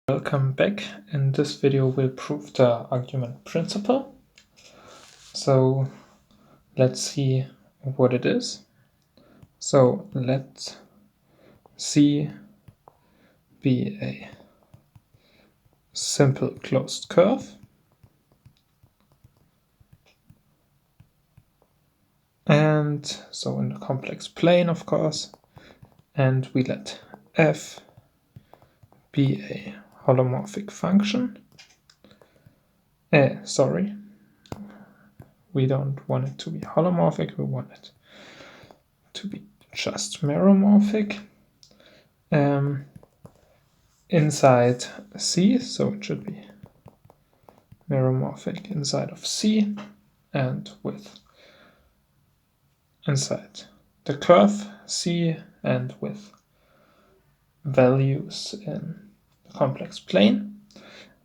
Welcome back. In this video we'll prove the argument principle. So let's see what it is. So let C be a simple closed curve. And so in a complex plane, of course. And we let f be a holomorphic function. We don't want it to be holomorphic, we want it to be just meromorphic. Inside C, so it should be meromorphic inside of C and with inside the curve C and with values in the complex plane.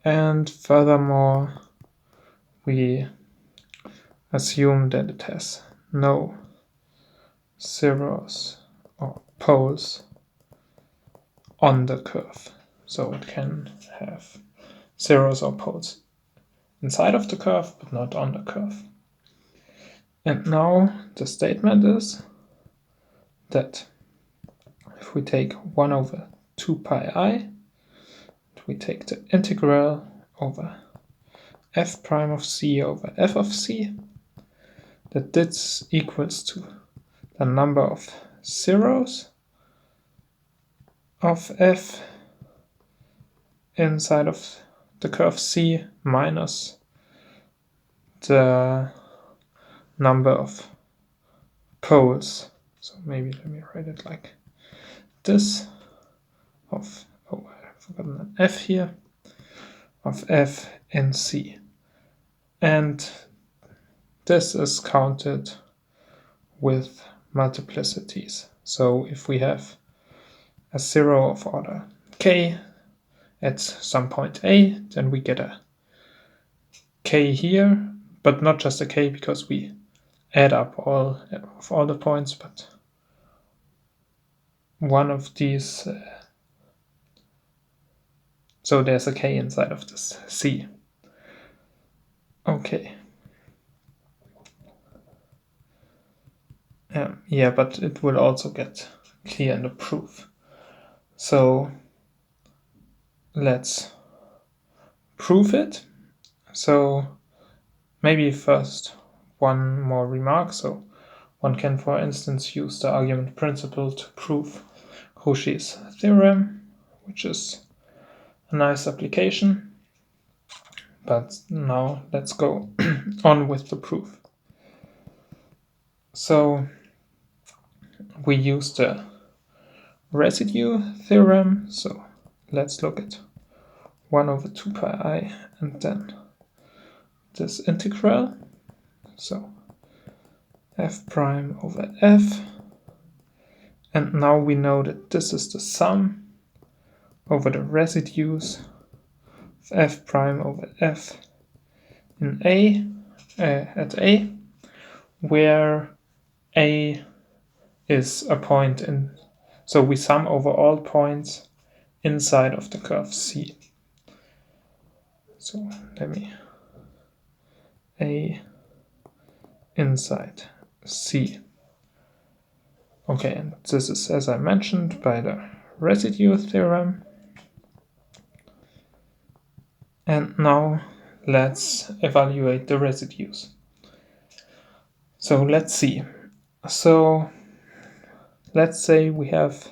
And furthermore, we assume that it has no zeros or poles on the curve. So it can have zeros or poles inside of the curve, but not on the curve. And now the statement is that if we take 1 over 2 pi I, we take the integral over f prime of c over f of c, that this equals to the number of zeros of f inside of the curve C minus the number of poles. So maybe let me write it like this, of, oh, I've forgotten an f here, of f in C. And this is counted with multiplicities. So if we have a zero of order k at some point A, then we get a k here, but not just a k because we add up all the points, but one of these, so there's a k inside of this C. Okay. Yeah, but it will also get clear in the proof. So let's prove it. So maybe first one more remark. So one can, for instance, use the argument principle to prove Rouche's theorem, which is a nice application. But now let's go on with the proof. So we use the residue theorem. So let's look at 1 over 2 pi I and then this integral. So f prime over f. And now we know that this is the sum over the residues of f prime over f in A, at A, where A is a point in, so we sum over all points inside of the curve C. So let me, A inside C. Okay, and this is, as I mentioned, by the residue theorem. And now let's evaluate the residues. So let's see. So let's say we have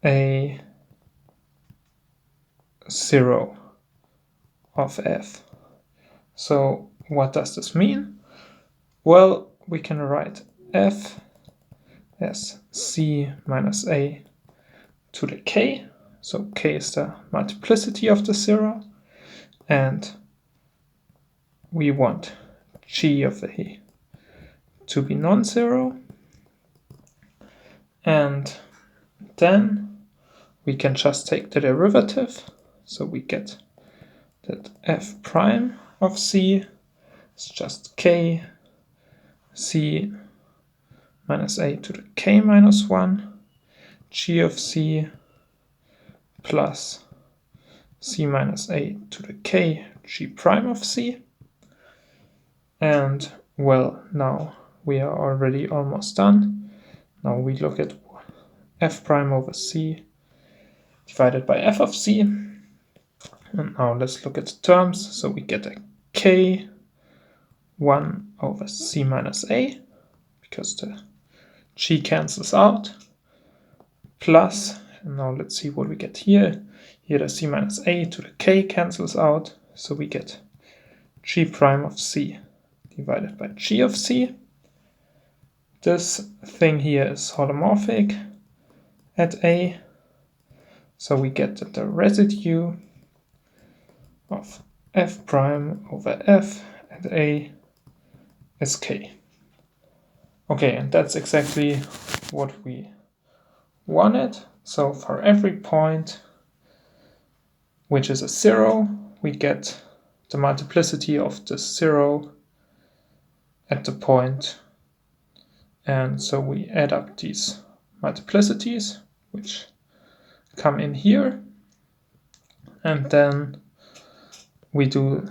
a 0 of f. So what does this mean? Well, we can write f as c minus a to the k. So k is the multiplicity of the 0. And we want g of a to be non-zero. And then we can just take the derivative. So we get that f prime of c is just k c minus a to the k minus 1, g of c plus c minus a to the k g prime of c. And well, now we are already almost done. Now we look at f prime over c divided by f of c. And now let's look at the terms. So we get a k 1 over c minus a, because the g cancels out, plus, and now let's see what we get here. Here the c minus a to the k cancels out, so we get g prime of c divided by g of c. This thing here is holomorphic at a, so we get that the residue of f prime over f at a is k. Okay, and that's exactly what we wanted. So for every point which is a 0, we get the multiplicity of the 0 at the point. And so we add up these multiplicities, which come in here. And then we do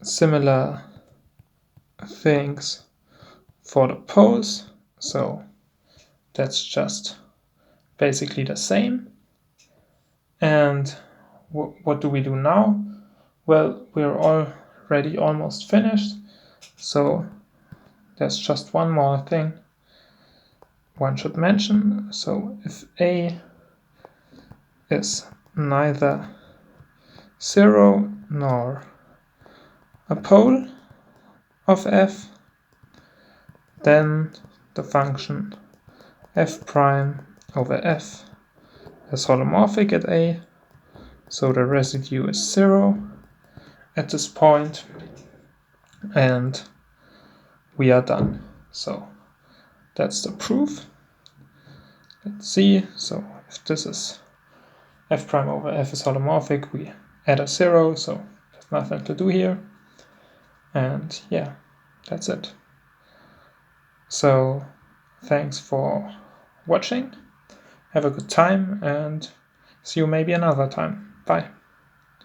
similar things for the poles. So that's just basically the same. And what do we do now? Well, we're already almost finished. So there's just one more thing one should mention. So if A is neither 0 nor a pole of f, then the function f prime over f is holomorphic at A, so the residue is 0 at this point, and we are done. So that's the proof. Let's see. So if this is f prime over f is holomorphic, we add a 0, so there's nothing to do here. And yeah, that's it. So thanks for watching. Have a good time and see you maybe another time. Bye.